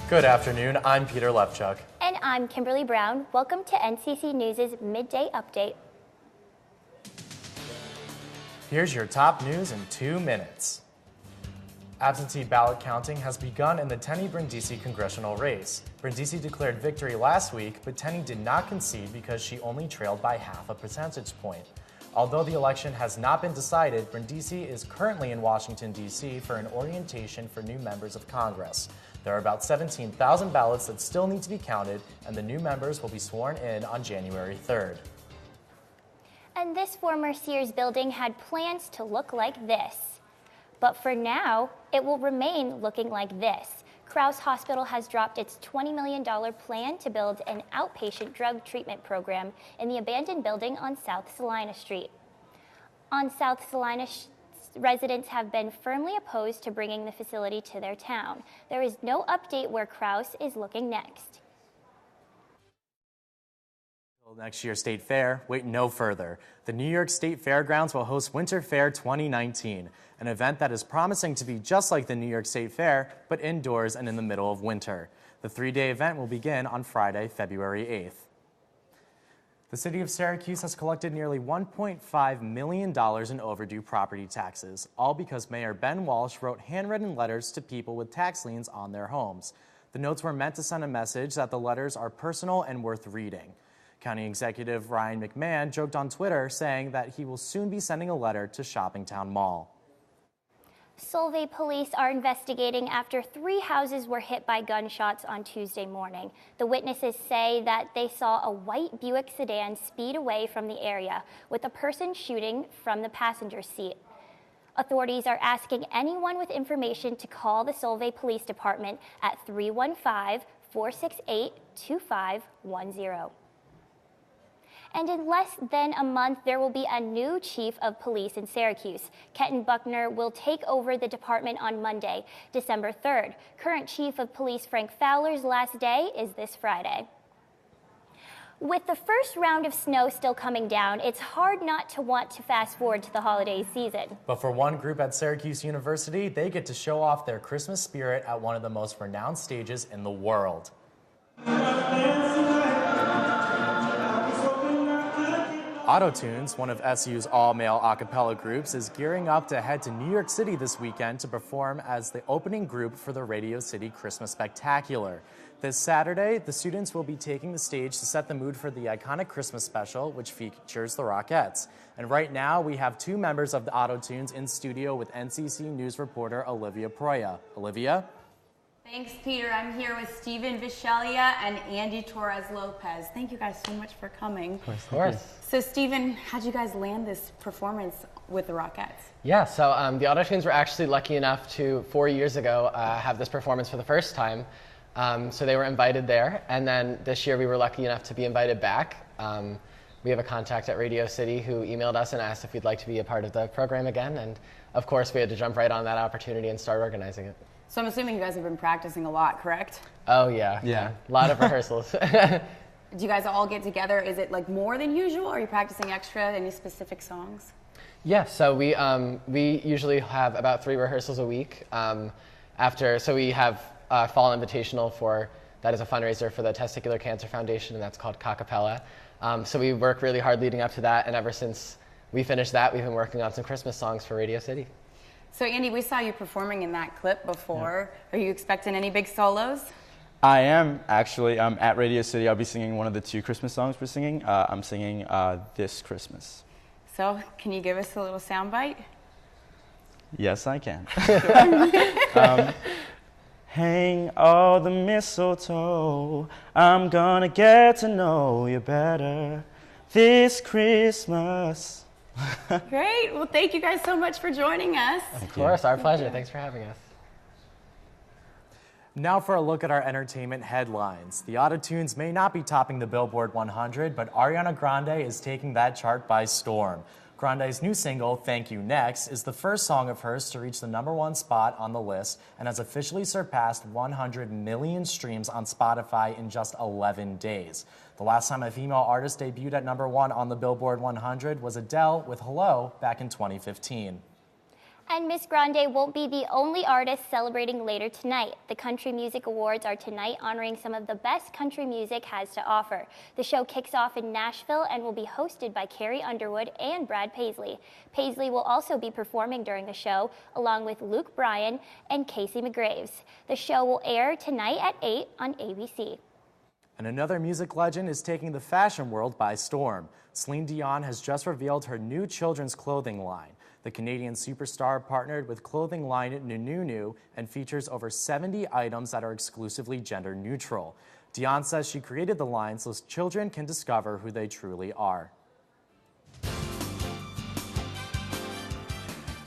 Good afternoon, I'm Peter Lefchuk. And I'm Kimberly Brown. Welcome to NCC News' Midday Update. Here's your top news in 2 minutes. Absentee ballot counting has begun in the Tenney-Brindisi congressional race. Brindisi declared victory last week, but Tenney did not concede because she only trailed by half a percentage point. Although the election has not been decided, Brindisi is currently in Washington, D.C. for an orientation for new members of Congress. There are about 17,000 ballots that still need to be counted, and the new members will be sworn in on January 3rd. And this former Sears building had plans to look like this. But for now, it will remain looking like this. Crouse Hospital has dropped its $20 million plan to build an outpatient drug treatment program in the abandoned building on South Salina Street. On South Salina, residents have been firmly opposed to bringing the facility to their town. There is no update where Crouse is looking next. Next year's State Fair, wait no further. The New York State Fairgrounds will host Winter Fair 2019, an event that is promising to be just like the New York State Fair, but indoors and in the middle of winter. The 3-day event will begin on Friday, February 8th. The city of Syracuse has collected nearly $1.5 million in overdue property taxes, all because Mayor Ben Walsh wrote handwritten letters to people with tax liens on their homes. The notes were meant to send a message that the letters are personal and worth reading. County Executive Ryan McMahon joked on Twitter, saying that he will soon be sending a letter to Shoppingtown Mall. Solvay police are investigating after 3 houses were hit by gunshots on Tuesday morning. The witnesses say that they saw a white Buick sedan speed away from the area, with a person shooting from the passenger seat. Authorities are asking anyone with information to call the Solvay Police Department at 315-468-2510. And in less than a month, there will be a new chief of police in Syracuse. Kenton Buckner will take over the department on Monday, December 3rd. Current chief of police Frank Fowler's last day is this Friday. With the first round of snow still coming down, it's hard not to want to fast forward to the holiday season. But for one group at Syracuse University, they get to show off their Christmas spirit at one of the most renowned stages in the world. Autotunes, one of SU's all-male a cappella groups, is gearing up to head to New York City this weekend to perform as the opening group for the Radio City Christmas Spectacular. This Saturday, the students will be taking the stage to set the mood for the iconic Christmas special, which features the Rockettes. And right now, we have 2 members of the Autotunes in studio with NCC News reporter Olivia Proya. Olivia? Thanks, Peter. I'm here with Steven Vishalia and Andy Torres-Lopez. Thank you guys so much for coming. Of course. So, Steven, how'd you guys land this performance with the Rockettes? Yeah, so the Autotunes were actually lucky enough to, 4 years ago, have this performance for the first time. So they were invited there, and then this year we were lucky enough to be invited back. We have a contact at Radio City who emailed us and asked if we'd like to be a part of the program again, and of course we had to jump right on that opportunity and start organizing it. So I'm assuming you guys have been practicing a lot, correct? Oh yeah. A lot of rehearsals. Do you guys all get together? Is it like more than usual? Are you practicing extra? Any specific songs? Yeah, so we usually have about 3 rehearsals a week. So we have Fall Invitational that is a fundraiser for the Testicular Cancer Foundation, and that's called Cappella. So we work really hard leading up to that, and ever since we finished that, we've been working on some Christmas songs for Radio City. So Andy, we saw you performing in that clip before. Yeah. Are you expecting any big solos? I am, actually. At Radio City, I'll be singing one of the 2 Christmas songs we're singing. I'm singing This Christmas. So, can you give us a little soundbite? Yes, I can. Hang all the mistletoe, I'm gonna get to know you better this Christmas. Great. Well, thank you guys so much for joining us. Of course, our pleasure. Thanks for having us. Now for a look at our entertainment headlines. The Autotunes may not be topping the Billboard 100, but Ariana Grande is taking that chart by storm. Grande's new single, Thank You Next, is the first song of hers to reach the #1 spot on the list and has officially surpassed 100 million streams on Spotify in just 11 days. The last time a female artist debuted at #1 on the Billboard 100 was Adele with Hello back in 2015. And Miss Grande won't be the only artist celebrating later tonight. The Country Music Awards are tonight, honoring some of the best country music has to offer. The show kicks off in Nashville and will be hosted by Carrie Underwood and Brad Paisley. Paisley will also be performing during the show, along with Luke Bryan and Casey McGraves. The show will air tonight at 8 on ABC. And another music legend is taking the fashion world by storm. Celine Dion has just revealed her new children's clothing line. The Canadian superstar partnered with clothing line Nunu and features over 70 items that are exclusively gender neutral. Dion says she created the line so children can discover who they truly are.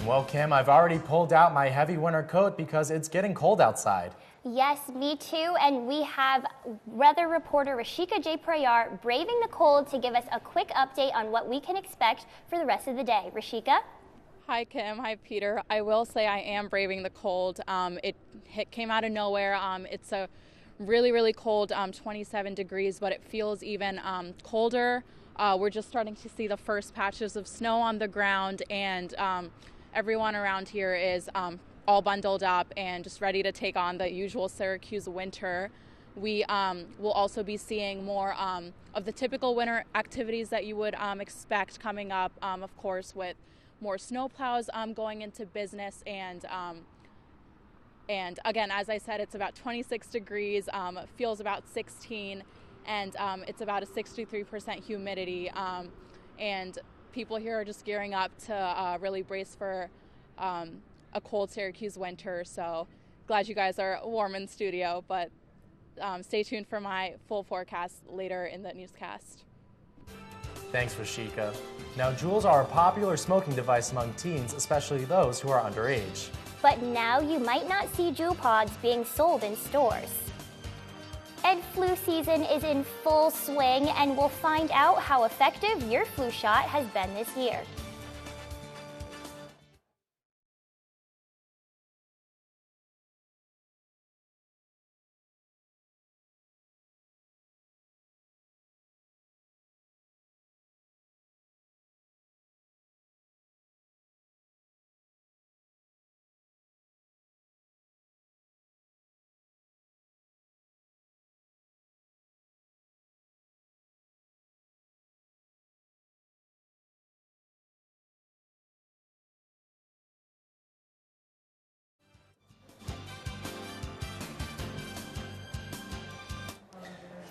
Well, Kim, I've already pulled out my heavy winter coat because it's getting cold outside. Yes, me too, and we have weather reporter Rashika J. Prayar braving the cold to give us a quick update on what we can expect for the rest of the day. Rashika? Hi, Kim. Hi, Peter. I will say I am braving the cold. It came out of nowhere. It's a really, really cold, 27 degrees, but it feels even colder. We're just starting to see the first patches of snow on the ground, and everyone around here is all bundled up and just ready to take on the usual Syracuse winter. We will also be seeing more of the typical winter activities that you would expect coming up, of course, with more snowplows going into business, and again, as I said, it's about 26 degrees, feels about 16, and it's about a 63% humidity, and people here are just gearing up to really brace for a cold Syracuse winter. So glad you guys are warm in studio, but stay tuned for my full forecast later in the newscast. Thanks, Rashika. Now, Juuls are a popular smoking device among teens, especially those who are underage. But now you might not see Juul pods being sold in stores. And flu season is in full swing, and we'll find out how effective your flu shot has been this year.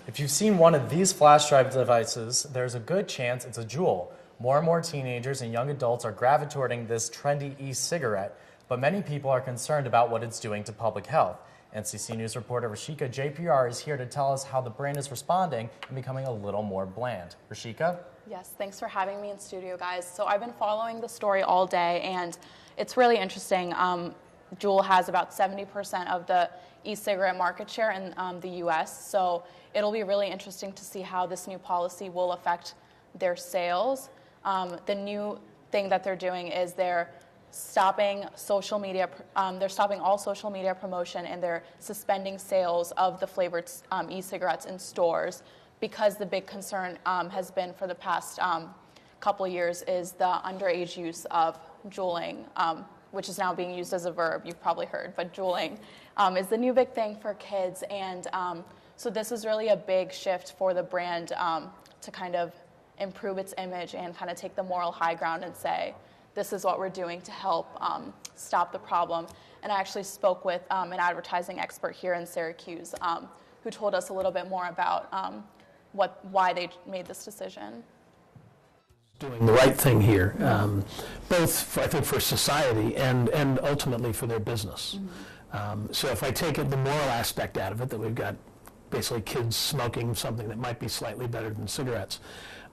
If you've seen one of these flash drive devices, there's a good chance it's a Juul. More and more teenagers and young adults are gravitating this trendy e-cigarette, but many people are concerned about what it's doing to public health. NCC News reporter Rashika JPR is here to tell us how the brand is responding and becoming a little more bland. Rashika? Yes, thanks for having me in studio, guys. So I've been following the story all day, and it's really interesting. Juul has about 70% of the e-cigarette market share in the U.S., so it'll be really interesting to see how this new policy will affect their sales. The new thing that they're doing is they're stopping social media. They're stopping all social media promotion, and they're suspending sales of the flavored e-cigarettes in stores, because the big concern has been for the past couple of years is the underage use of juuling, which is now being used as a verb. You've probably heard, but juuling is the new big thing for kids, and so this is really a big shift for the brand to kind of improve its image and kind of take the moral high ground and say, this is what we're doing to help stop the problem. And I actually spoke with an advertising expert here in Syracuse who told us a little bit more about why they made this decision. Doing the right thing here, both for, I think, for society and ultimately for their business. Mm-hmm. So if I take the moral aspect out of it, that we've got basically kids smoking something that might be slightly better than cigarettes,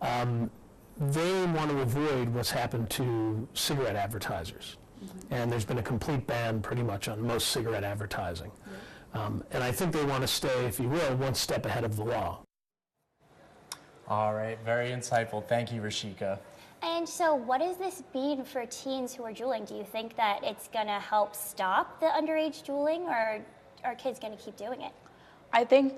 they want to avoid what's happened to cigarette advertisers. Mm-hmm. And there's been a complete ban pretty much on most cigarette advertising. Yeah. And I think they want to stay, if you will, one step ahead of the law. All right, very insightful. Thank you, Rashika. And so what does this mean for teens who are juuling? Do you think that it's going to help stop the underage juuling, or are kids going to keep doing it? I think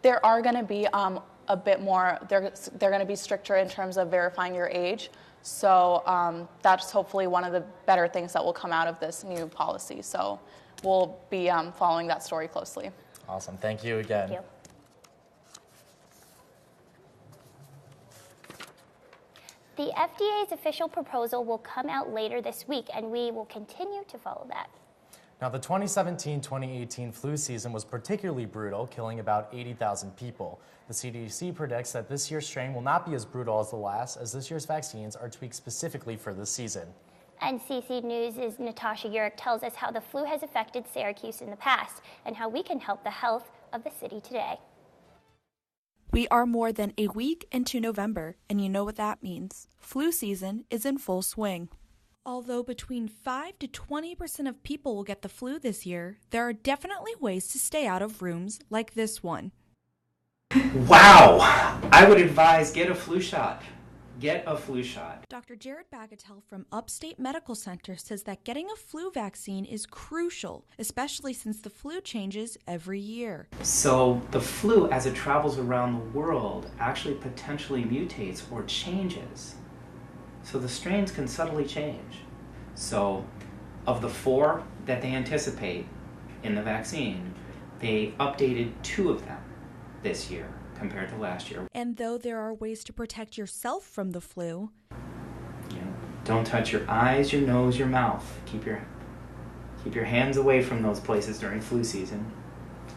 there are going to be a bit more, they're going to be stricter in terms of verifying your age. So that's hopefully one of the better things that will come out of this new policy. So we'll be following that story closely. Awesome. Thank you again. Thank you. The FDA's official proposal will come out later this week, and we will continue to follow that. Now, the 2017-2018 flu season was particularly brutal, killing about 80,000 people. The CDC predicts that this year's strain will not be as brutal as the last, as this year's vaccines are tweaked specifically for this season. NCC News' Natasha Yurek tells us how the flu has affected Syracuse in the past and how we can help the health of the city today. We are more than a week into November, and you know what that means. Flu season is in full swing. Although between 5 to 20% of people will get the flu this year, there are definitely ways to stay out of rooms like this one. Wow! I would advise get a flu shot. Get a flu shot. Dr. Jared Bagatelle from Upstate Medical Center says that getting a flu vaccine is crucial, especially since the flu changes every year. So the flu, as it travels around the world, actually potentially mutates or changes. So the strains can subtly change. So of the 4 that they anticipate in the vaccine, they updated 2 of them this year compared to last year. And though there are ways to protect yourself from the flu, don't touch your eyes, your nose, your mouth. Keep your hands away from those places during flu season.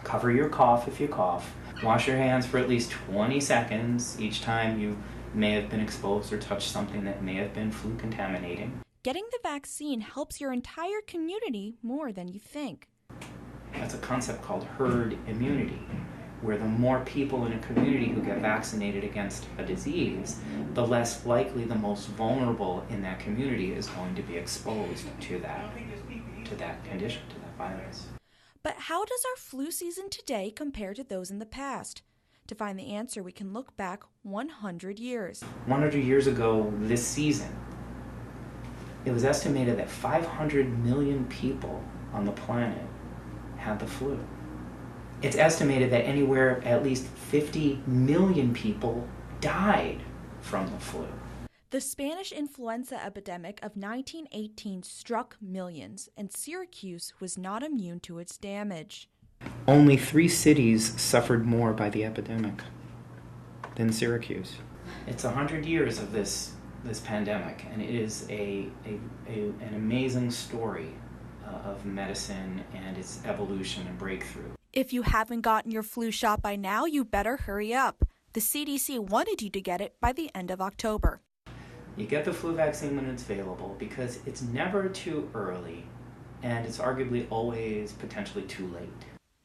Cover your cough if you cough. Wash your hands for at least 20 seconds each time you may have been exposed or touched something that may have been flu contaminating. getting the vaccine helps your entire community more than you think. That's a concept called herd immunity, where the more people in a community who get vaccinated against a disease, the less likely the most vulnerable in that community is going to be exposed to that condition, to that virus. But how does our flu season today compare to those in the past? To find the answer, we can look back 100 years. 100 years ago this season, it was estimated that 500 million people on the planet had the flu. It's estimated that anywhere at least 50 million people died from the flu. The Spanish influenza epidemic of 1918 struck millions, and Syracuse was not immune to its damage. Only 3 cities suffered more by the epidemic than Syracuse. It's 100 years of this pandemic, and it is an amazing story of medicine and its evolution and breakthrough. If you haven't gotten your flu shot by now, you better hurry up. The CDC wanted you to get it by the end of October. You get the flu vaccine when it's available because it's never too early, and it's arguably always potentially too late.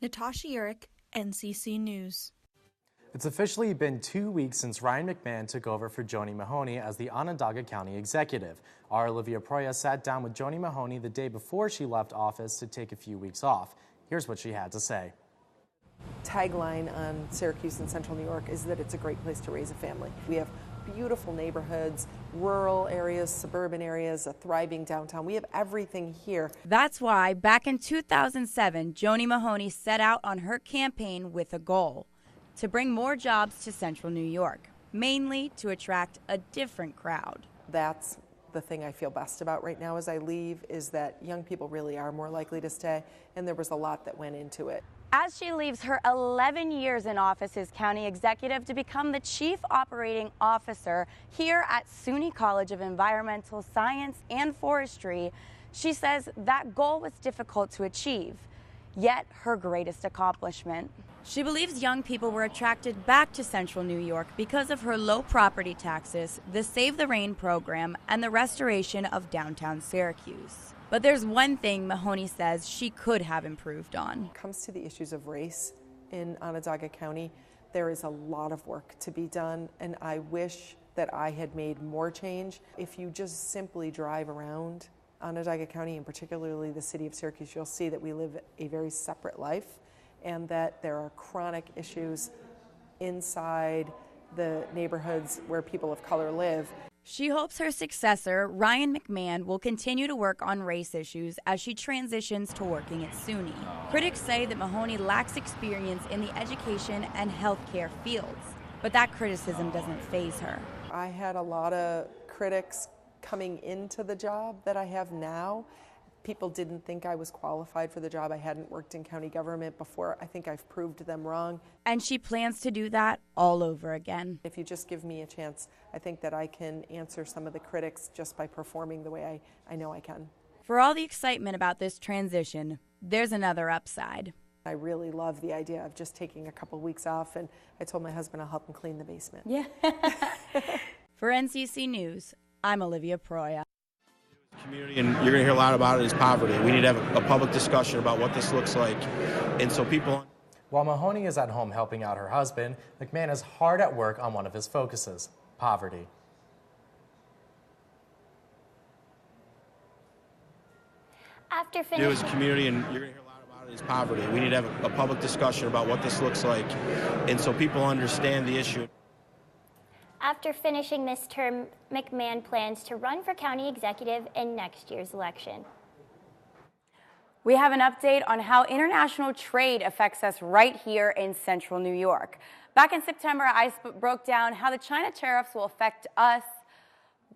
Natasha Yurek, NCC News. It's officially been 2 weeks since Ryan McMahon took over for Joni Mahoney as the Onondaga County Executive. Our Olivia Proya sat down with Joni Mahoney the day before she left office to take a few weeks off. Here's what she had to say. Tagline on Syracuse and Central New York is that it's a great place to raise a family. We have beautiful neighborhoods, rural areas, suburban areas, a thriving downtown. We have everything here. That's why back in 2007, Joni Mahoney set out on her campaign with a goal: to bring more jobs to Central New York, mainly to attract a different crowd. That's the thing I feel best about right now as I leave, is that young people really are more likely to stay, and there was a lot that went into it. As she leaves her 11 years in office as county executive to become the chief operating officer here at SUNY College of Environmental Science and Forestry, she says that goal was difficult to achieve, yet her greatest accomplishment. She believes young people were attracted back to Central New York because of her low property taxes, the Save the Rain program, and the restoration of downtown Syracuse. But there's one thing Mahoney says she could have improved on. When it comes to the issues of race in Onondaga County, there is a lot of work to be done, and I wish that I had made more change. If you just simply drive around Onondaga County, and particularly the city of Syracuse, you'll see that we live a very separate life, and that there are chronic issues inside the neighborhoods where people of color live. She hopes her successor, Ryan McMahon, will continue to work on race issues as she transitions to working at SUNY. Critics say that Mahoney lacks experience in the education and healthcare fields, but that criticism doesn't faze her. I had a lot of critics coming into the job that I have now. People didn't think I was qualified for the job. I hadn't worked in county government before. I think I've proved them wrong. And she plans to do that all over again. If you just give me a chance, I think that I can answer some of the critics just by performing the way I know I can. For all the excitement about this transition, there's another upside. I really love the idea of just taking a couple weeks off, and I told my husband I'll help him clean the basement. Yeah. For NCC News, I'm Olivia Proya. Community, and you're going to hear a lot about it, is poverty. We need to have a public discussion about what this looks like, and so people. While Mahoney is at home helping out her husband, McMahon is hard at work on one of his focuses: poverty. After finishing As a community, and you're going to hear a lot about it, is poverty. We need to have a public discussion about what this looks like, and so people understand the issue. After finishing this term, McMahon plans to run for county executive in next year's election. We have an update on how international trade affects us right here in central New York. Back in September, I broke down how the China tariffs will affect us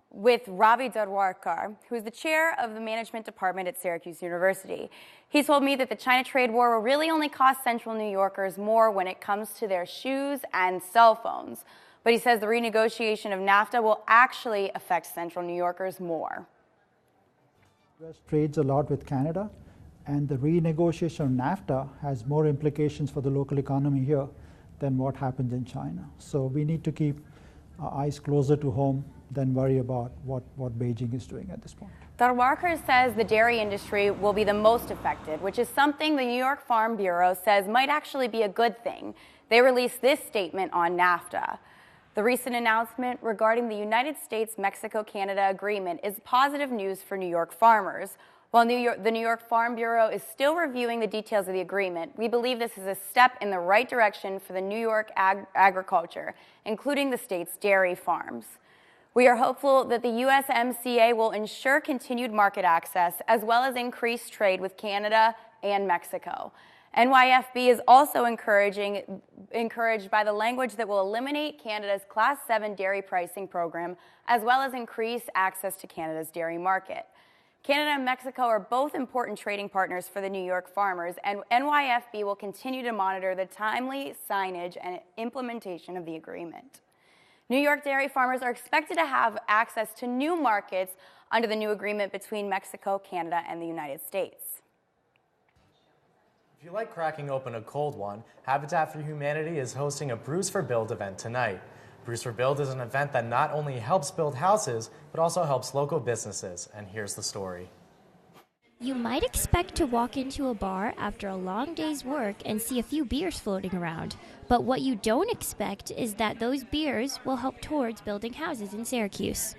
with Ravi Darwarkar, who's the chair of the management department at Syracuse University. He told me that the China trade war will really only cost central New Yorkers more when it comes to their shoes and cell phones. But he says the renegotiation of NAFTA will actually affect central New Yorkers more. The US trades a lot with Canada, and the renegotiation of NAFTA has more implications for the local economy here than what happens in China. So we need to keep our eyes closer to home than worry about what Beijing is doing at this point. Darwarkar says the dairy industry will be the most affected, which is something the New York Farm Bureau says might actually be a good thing. They released this statement on NAFTA. The recent announcement regarding the United States-Mexico-Canada agreement is positive news for New York farmers. While the New York Farm Bureau is still reviewing the details of the agreement, we believe this is a step in the right direction for the New York agriculture, including the state's dairy farms. We are hopeful that the USMCA will ensure continued market access as well as increased trade with Canada and Mexico. NYFB is also encouraged by the language that will eliminate Canada's Class 7 dairy pricing program, as well as increase access to Canada's dairy market. Canada and Mexico are both important trading partners for the New York farmers, and NYFB will continue to monitor the timely signage and implementation of the agreement. New York dairy farmers are expected to have access to new markets under the new agreement between Mexico, Canada, and the United States. If you like cracking open a cold one, Habitat for Humanity is hosting a Brews for Build event tonight. Brews for Build is an event that not only helps build houses, but also helps local businesses. And here's the story. You might expect to walk into a bar after a long day's work and see a few beers floating around. But what you don't expect is that those beers will help towards building houses in Syracuse.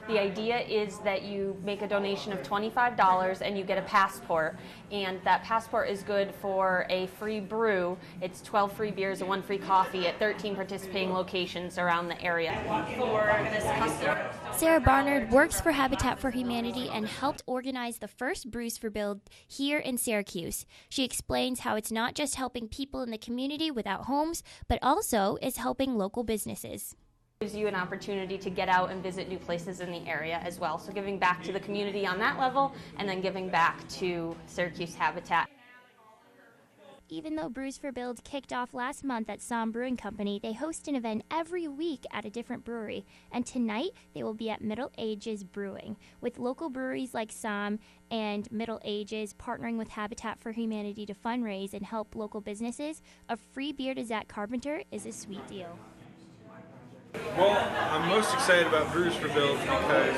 The idea is that you make a donation of $25 and you get a passport, and that passport is good for a free brew. It's 12 free beers and 1 free coffee at 13 participating locations around the area. For this customer. Sarah Barnard works for Habitat for Humanity and helped organize the first Brews for Build here in Syracuse. She explains how it's not just helping people in the community without homes, but also is helping local businesses. Gives you an opportunity to get out and visit new places in the area as well. So giving back to the community on that level, and then giving back to Syracuse Habitat. Even though Brews for Build kicked off last month at Somm Brewing Company, they host an event every week at a different brewery. And tonight, they will be at Middle Ages Brewing, with local breweries like Somm and Middle Ages partnering with Habitat for Humanity to fundraise and help local businesses. A free beer to Zach Carpenter is a sweet deal. Well, I'm most excited about Brews for Build because,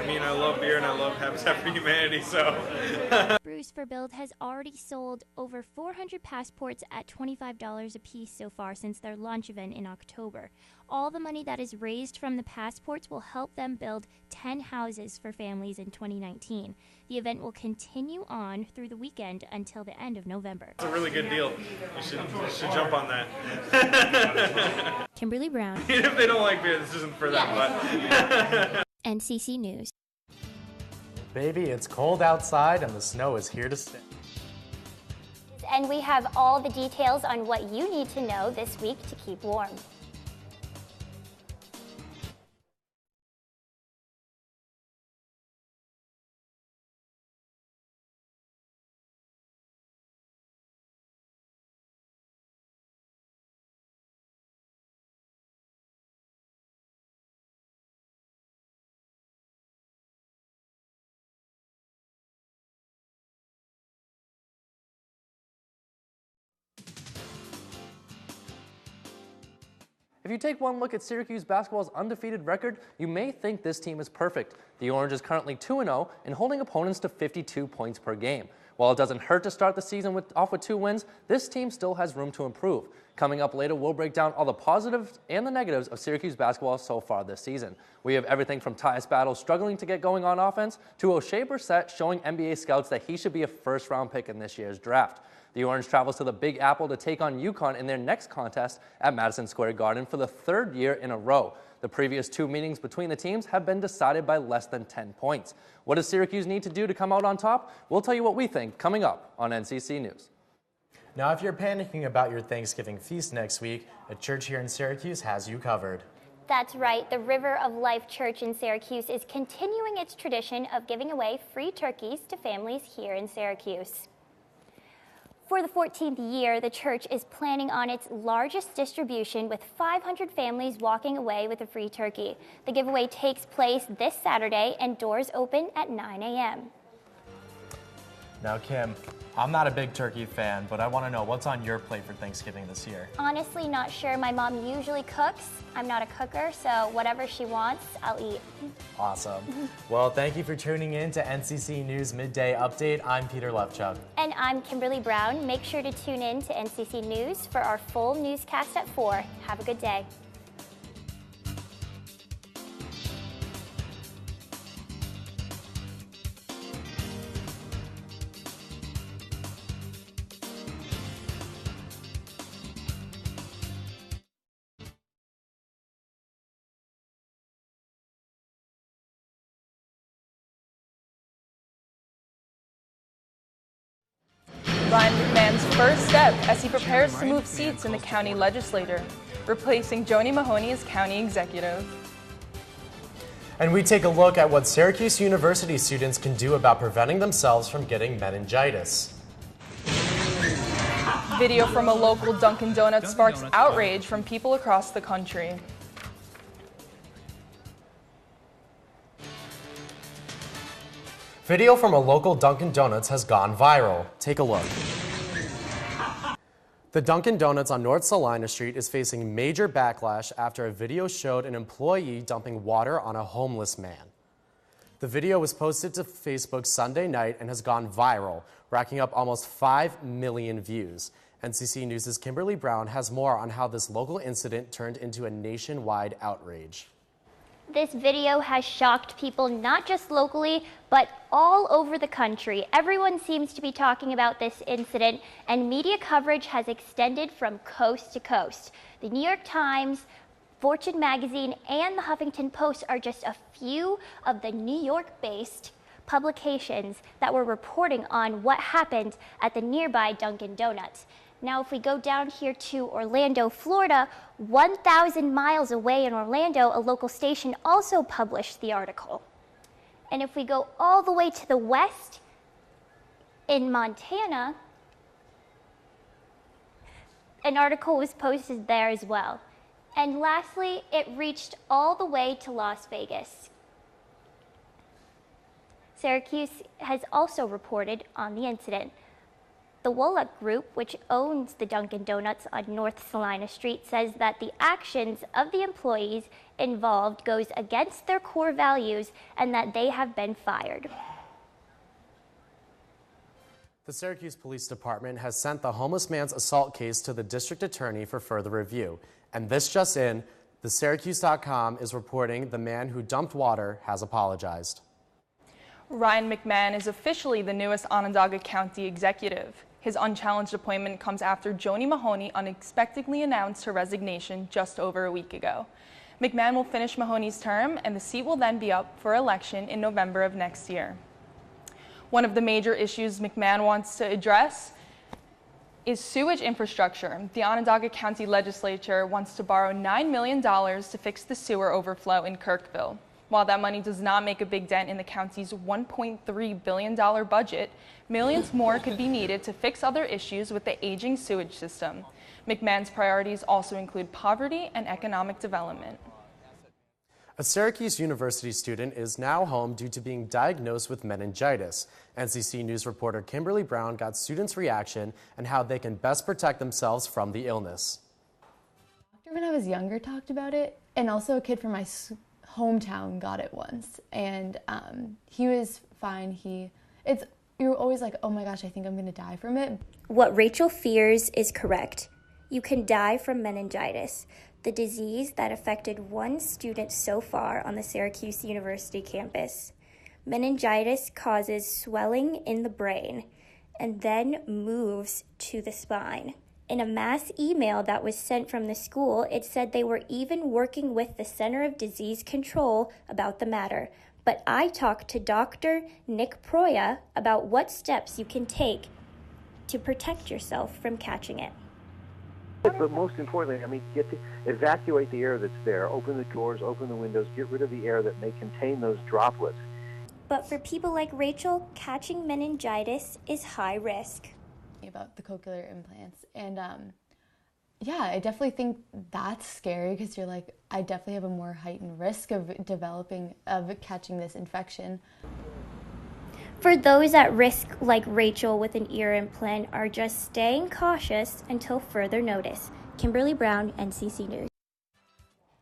I love beer and I love Habitat for Humanity, so. Brews for Build has already sold over 400 passports at $25 a piece so far since their launch event in October. All the money that is raised from the passports will help them build 10 houses for families in 2019. The event will continue on through the weekend until the end of November. It's a really good deal. You should jump on that. Kimberly Brown. Even if they don't like beer, this isn't for them. But NCC News. Baby, it's cold outside and the snow is here to stay. And we have all the details on what you need to know this week to keep warm. If you take one look at Syracuse basketball's undefeated record, you may think this team is perfect. The Orange is currently 2-0 and holding opponents to 52 points per game. While it doesn't hurt to start the season off with 2 wins, this team still has room to improve. Coming up later, we'll break down all the positives and the negatives of Syracuse basketball so far this season. We have everything from Tyus Battle struggling to get going on offense to O'Shea Brissett showing NBA scouts that he should be a first-round pick in this year's draft. The Orange travels to the Big Apple to take on UConn in their next contest at Madison Square Garden for the 3rd year in a row. The previous 2 meetings between the teams have been decided by less than 10 points. What does Syracuse need to do to come out on top? We'll tell you what we think coming up on NCC News. Now, if you're panicking about your Thanksgiving feast next week, a church here in Syracuse has you covered. That's right. The River of Life Church in Syracuse is continuing its tradition of giving away free turkeys to families here in Syracuse. For the 14th year, the church is planning on its largest distribution with 500 families walking away with a free turkey. The giveaway takes place this Saturday and doors open at 9 a.m. Now, Kim, I'm not a big turkey fan, but I want to know what's on your plate for Thanksgiving this year. Honestly, not sure. My mom usually cooks. I'm not a cooker, so whatever she wants, I'll eat. Awesome. Well, thank you for tuning in to NCC News Midday Update. I'm Peter Lefchuk. And I'm Kimberly Brown. Make sure to tune in to NCC News for our full newscast at 4. Have a good day. Ryan McMahon's first step as he prepares to move seats in the county legislature, replacing Joni Mahoney as county executive. And we take a look at what Syracuse University students can do about preventing themselves from getting meningitis. Video from a local Dunkin' Donuts sparks outrage from people across the country. Video from a local Dunkin' Donuts has gone viral. Take a look. The Dunkin' Donuts on North Salina Street is facing major backlash after a video showed an employee dumping water on a homeless man. The video was posted to Facebook Sunday night and has gone viral, racking up almost 5 million views. NCC News' Kimberly Brown has more on how this local incident turned into a nationwide outrage. This video has shocked people not just locally, but all over the country. Everyone seems to be talking about this incident, and media coverage has extended from coast to coast. The New York Times, Fortune magazine, and the Huffington Post are just a few of the New York-based publications that were reporting on what happened at the nearby Dunkin' Donuts. Now, if we go down here to Orlando, Florida, 1,000 miles away in Orlando, a local station also published the article. And if we go all the way to the west, in Montana, an article was posted there as well. And lastly, it reached all the way to Las Vegas. Syracuse has also reported on the incident. The Woloch Group, which owns the Dunkin' Donuts on North Salina Street, says that the actions of the employees involved goes against their core values and that they have been fired. The Syracuse Police Department has sent the homeless man's assault case to the district attorney for further review. And this just in, the Syracuse.com is reporting the man who dumped water has apologized. Ryan McMahon is officially the newest Onondaga County executive. His unchallenged appointment comes after Joni Mahoney unexpectedly announced her resignation just over a week ago. McMahon will finish Mahoney's term, and the seat will then be up for election in November of next year. One of the major issues McMahon wants to address is sewage infrastructure. The Onondaga County Legislature wants to borrow $9 million to fix the sewer overflow in Kirkville. While that money does not make a big dent in the county's $1.3 billion budget, millions more could be needed to fix other issues with the aging sewage system. McMahon's priorities also include poverty and economic development. A Syracuse University student is now home due to being diagnosed with meningitis. NCC News reporter Kimberly Brown got students' reaction and how they can best protect themselves from the illness. when I was younger talked about it, and also a kid from my hometown got it once, and he was fine. You're always like, oh my gosh, I think I'm gonna die from it. What Rachel fears is correct. You can die from meningitis, the disease that affected one student so far on the Syracuse University campus. Meningitis causes swelling in the brain and then moves to the spine. In a mass email that was sent from the school, it said they were even working with the Center of Disease Control about the matter. But I talked to Dr. Nick Proya about what steps you can take to protect yourself from catching it. But most importantly, evacuate the air that's there, open the doors, open the windows, get rid of the air that may contain those droplets. But for people like Rachel, catching meningitis is high risk. About the cochlear implants, and yeah, I definitely think that's scary because you're like, I definitely have a more heightened risk of catching this infection. For those at risk, like Rachel with an ear implant, are just staying cautious until further notice. Kimberly Brown, NCC News.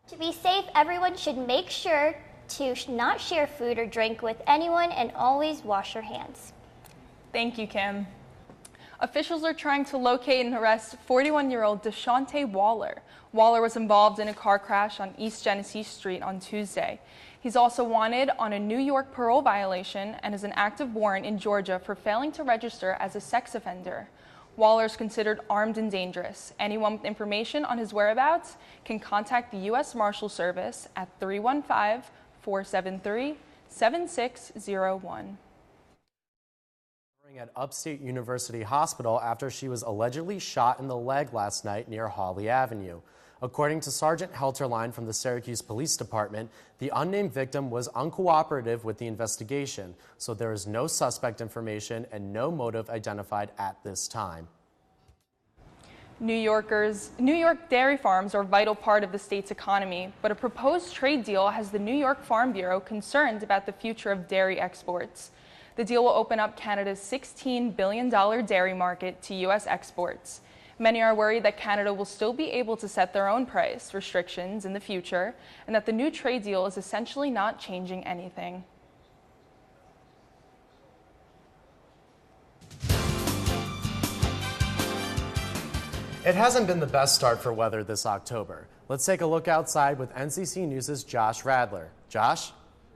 To be safe, everyone should make sure to not share food or drink with anyone and always wash your hands. Thank you, Kim. Officials are trying to locate and arrest 41-year-old Deshante Waller. Waller was involved in a car crash on East Genesee Street on Tuesday. He's also wanted on a New York parole violation and has an active warrant in Georgia for failing to register as a sex offender. Waller is considered armed and dangerous. Anyone with information on his whereabouts can contact the U.S. Marshal Service at 315-473-7601. At Upstate University Hospital after she was allegedly shot in the leg last night near Hawley Avenue. According to Sergeant Helterline from the Syracuse Police Department, the unnamed victim was uncooperative with the investigation, so there is no suspect information and no motive identified at this time. New York dairy farms are a vital part of the state's economy, but a proposed trade deal has the New York Farm Bureau concerned about the future of dairy exports. The deal will open up Canada's $16 billion dairy market to U.S. exports. Many are worried that Canada will still be able to set their own price restrictions in the future, and that the new trade deal is essentially not changing anything. It hasn't been the best start for weather this October. Let's take a look outside with NCC News' Josh Radler. Josh?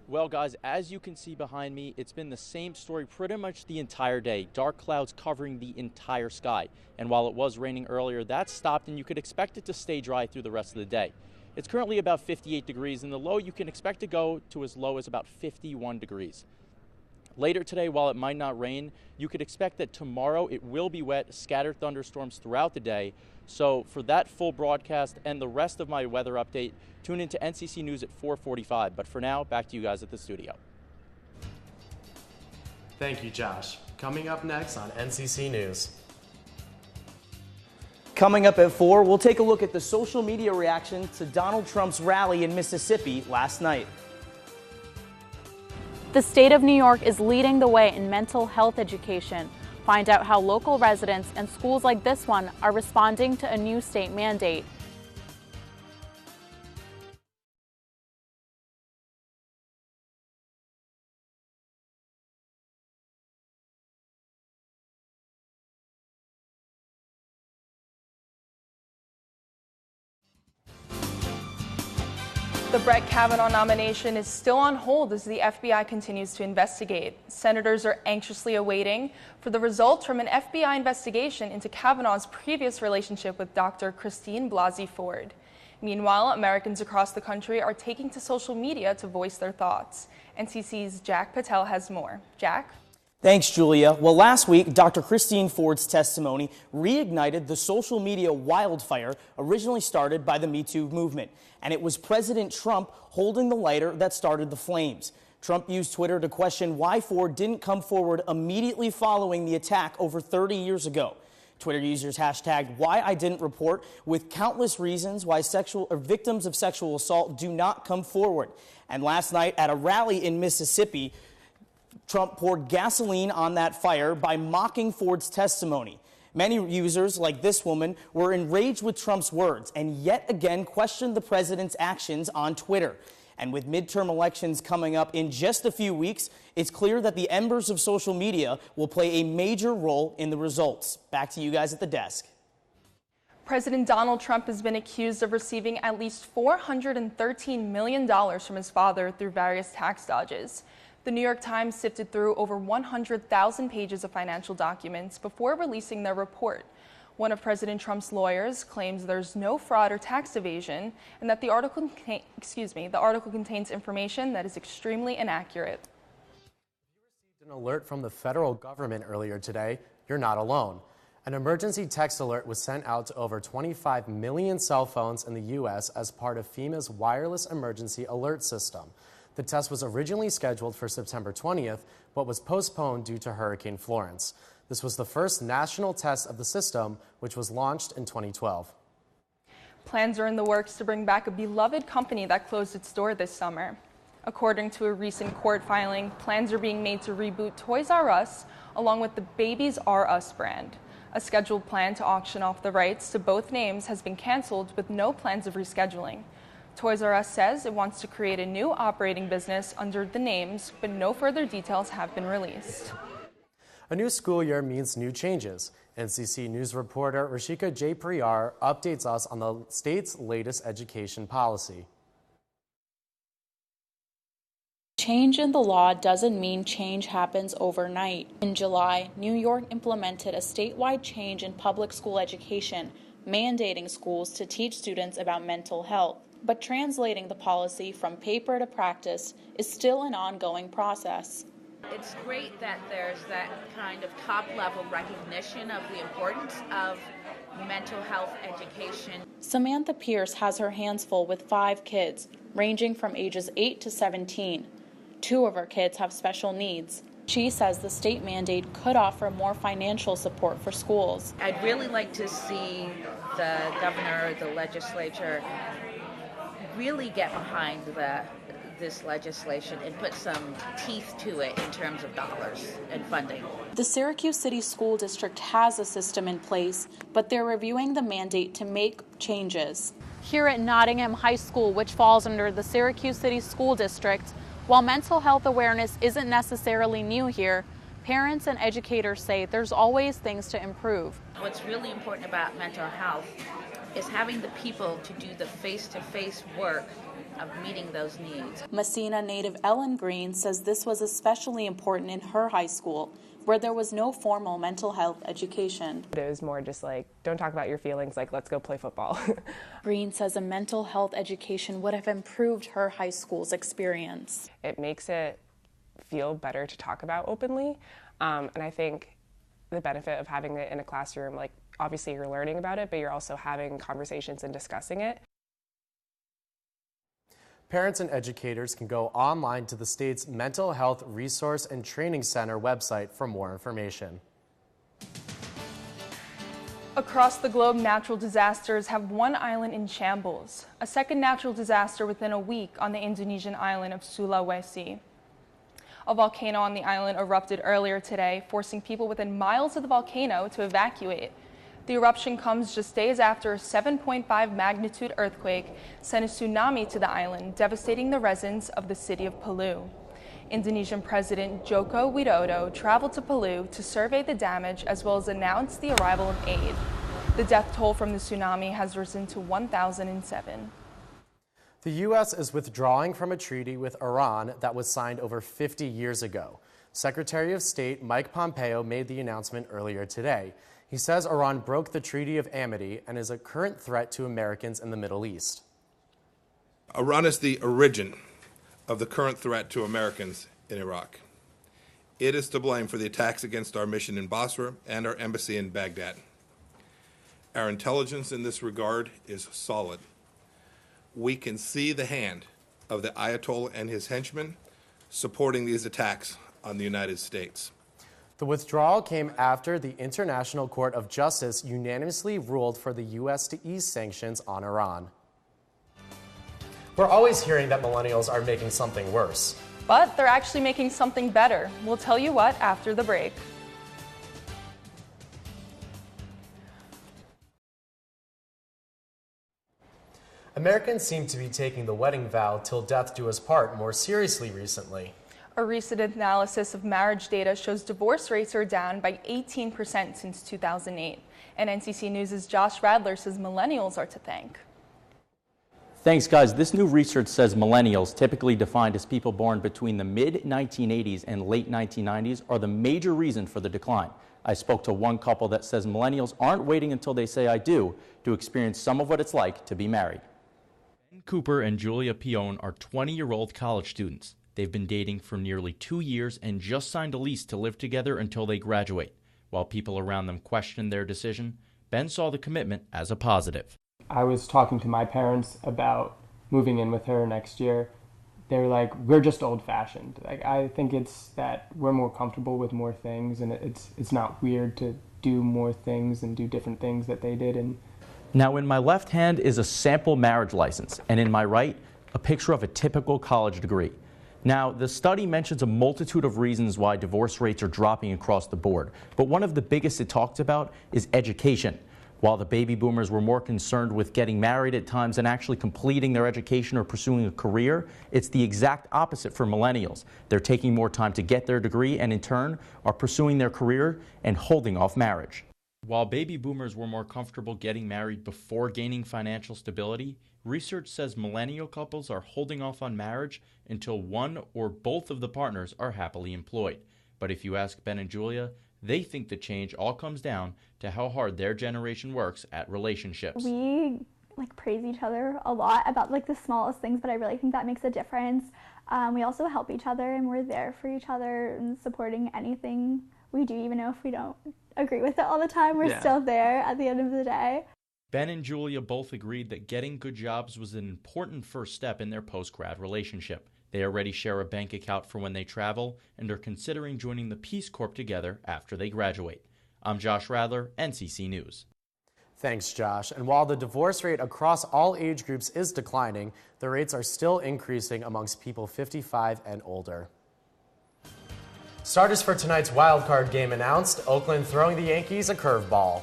Well, guys, as you can see behind me, it's been the same story pretty much the entire day. Dark clouds covering the entire sky. And while it was raining earlier, that stopped, and you could expect it to stay dry through the rest of the day. It's currently about 58 degrees, and the low you can expect to go to as low as about 51 degrees. Later today, while it might not rain, you could expect that tomorrow it will be wet, scattered thunderstorms throughout the day. So for that full broadcast and the rest of my weather update, tune into NCC News at 4:45. But for now, back to you guys at the studio. Thank you, Josh. Coming up next on NCC News. Coming up at 4, we'll take a look at the social media reaction to Donald Trump's rally in Mississippi last night. The state of New York is leading the way in mental health education. Find out how local residents and schools like this one are responding to a new state mandate. The Brett Kavanaugh nomination is still on hold as the FBI continues to investigate. Senators are anxiously awaiting for the results from an FBI investigation into Kavanaugh's previous relationship with Dr. Christine Blasey Ford. Meanwhile, Americans across the country are taking to social media to voice their thoughts. NCC's Jack Patel has more. Jack? Thanks, Julia. Well, last week, Dr. Christine Ford's testimony reignited the social media wildfire originally started by the Me Too movement. And it was President Trump holding the lighter that started the flames. Trump used Twitter to question why Ford didn't come forward immediately following the attack over 30 years ago. Twitter users hashtagged why I didn't report with countless reasons why victims of sexual assault do not come forward. And last night at a rally in Mississippi, Trump poured gasoline on that fire by mocking Ford's testimony. Many users, like this woman, were enraged with Trump's words and yet again questioned the president's actions on Twitter. And with midterm elections coming up in just a few weeks, it's clear that the embers of social media will play a major role in the results. Back to you guys at the desk. President Donald Trump has been accused of receiving at least $413 million from his father through various tax dodges. The New York Times sifted through over 100,000 pages of financial documents before releasing their report. One of President Trump's lawyers claims there's no fraud or tax evasion and that the article contains information that is extremely inaccurate. An alert from the federal government earlier today. You're not alone. An emergency text alert was sent out to over 25 million cell phones in the U.S. as part of FEMA's wireless emergency alert system. The test was originally scheduled for September 20th, but was postponed due to Hurricane Florence. This was the first national test of the system, which was launched in 2012. Plans are in the works to bring back a beloved company that closed its door this summer. According to a recent court filing, plans are being made to reboot Toys R Us along with the Babies R Us brand. A scheduled plan to auction off the rights to both names has been canceled with no plans of rescheduling. Toys R Us says it wants to create a new operating business under the names, but no further details have been released. A new school year means new changes. NCC News reporter Rashika J. Priyar updates us on the state's latest education policy. Change in the law doesn't mean change happens overnight. In July, New York implemented a statewide change in public school education, mandating schools to teach students about mental health. But translating the policy from paper to practice is still an ongoing process. It's great that there's that kind of top-level recognition of the importance of mental health education. Samantha Pierce has her hands full with 5 kids, ranging from ages 8 to 17. 2 of her kids have special needs. She says the state mandate could offer more financial support for schools. I'd really like to see the governor, the legislature, really get behind this legislation and put some teeth to it in terms of dollars and funding. The Syracuse City School District has a system in place, but they're reviewing the mandate to make changes. Here at Nottingham High School, which falls under the Syracuse City School District, while mental health awareness isn't necessarily new here, parents and educators say there's always things to improve. What's really important about mental health is having the people to do the face-to-face work of meeting those needs. Messina native Ellen Green says this was especially important in her high school, where there was no formal mental health education. It was more just like, don't talk about your feelings, like, let's go play football. Green says a mental health education would have improved her high school's experience. It makes it feel better to talk about openly, and I think the benefit of having it in a classroom, like, obviously you're learning about it, but you're also having conversations and discussing it. Parents and educators can go online to the state's Mental Health Resource and Training Center website for more information. Across the globe, natural disasters have one island in shambles. A second natural disaster within a week on the Indonesian island of Sulawesi. A volcano on the island erupted earlier today, forcing people within miles of the volcano to evacuate. The eruption comes just days after a 7.5 magnitude earthquake sent a tsunami to the island, devastating the residents of the city of Palu. Indonesian President Joko Widodo traveled to Palu to survey the damage as well as announce the arrival of aid. The death toll from the tsunami has risen to 1,007. The U.S. is withdrawing from a treaty with Iran that was signed over 50 years ago. Secretary of State Mike Pompeo made the announcement earlier today. He says Iran broke the Treaty of Amity and is a current threat to Americans in the Middle East. Iran is the origin of the current threat to Americans in Iraq. It is to blame for the attacks against our mission in Basra and our embassy in Baghdad. Our intelligence in this regard is solid. We can see the hand of the Ayatollah and his henchmen supporting these attacks on the United States. The withdrawal came after the International Court of Justice unanimously ruled for the U.S. to ease sanctions on Iran. We're always hearing that millennials are making something worse. But they're actually making something better. We'll tell you what after the break. Americans seem to be taking the wedding vow till death do us part more seriously recently. A recent analysis of marriage data shows divorce rates are down by 18% since 2008. And NCC News' Josh Radler says millennials are to thank. Thanks, guys. This new research says millennials, typically defined as people born between the mid-1980s and late 1990s, are the major reason for the decline. I spoke to one couple that says millennials aren't waiting until they say I do to experience some of what it's like to be married. Ben Cooper and Julia Pione are 20-year-old college students. They've been dating for nearly 2 years and just signed a lease to live together until they graduate. While people around them questioned their decision, Ben saw the commitment as a positive. I was talking to my parents about moving in with her next year. They were like, we're just old-fashioned. Like, I think it's that we're more comfortable with more things, and it's not weird to do more things and do different things that they did. And Now, in my left hand is a sample marriage license, and in my right, a picture of a typical college degree. Now, the study mentions a multitude of reasons why divorce rates are dropping across the board, but one of the biggest it talks about is education. While the baby boomers were more concerned with getting married at times than actually completing their education or pursuing a career, it's the exact opposite for millennials. They're taking more time to get their degree and in turn are pursuing their career and holding off marriage. While baby boomers were more comfortable getting married before gaining financial stability, research says millennial couples are holding off on marriage until one or both of the partners are happily employed. But if you ask Ben and Julia, they think the change all comes down to how hard their generation works at relationships. We praise each other a lot about the smallest things, but I really think that makes a difference. We also help each other, and we're there for each other and supporting anything we do, even if we don't agree with it all the time. We're still there at the end of the day. Ben and Julia both agreed that getting good jobs was an important first step in their post-grad relationship. They already share a bank account for when they travel and are considering joining the Peace Corps together after they graduate. I'm Josh Radler, NCC News. Thanks, Josh. And while the divorce rate across all age groups is declining, the rates are still increasing amongst people 55 and older. Starters for tonight's wildcard game announced. Oakland throwing the Yankees a curveball.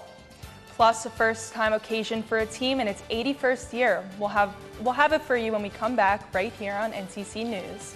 Plus a first-time occasion for a team in its 81st year. We'll have it for you when we come back right here on NCC News.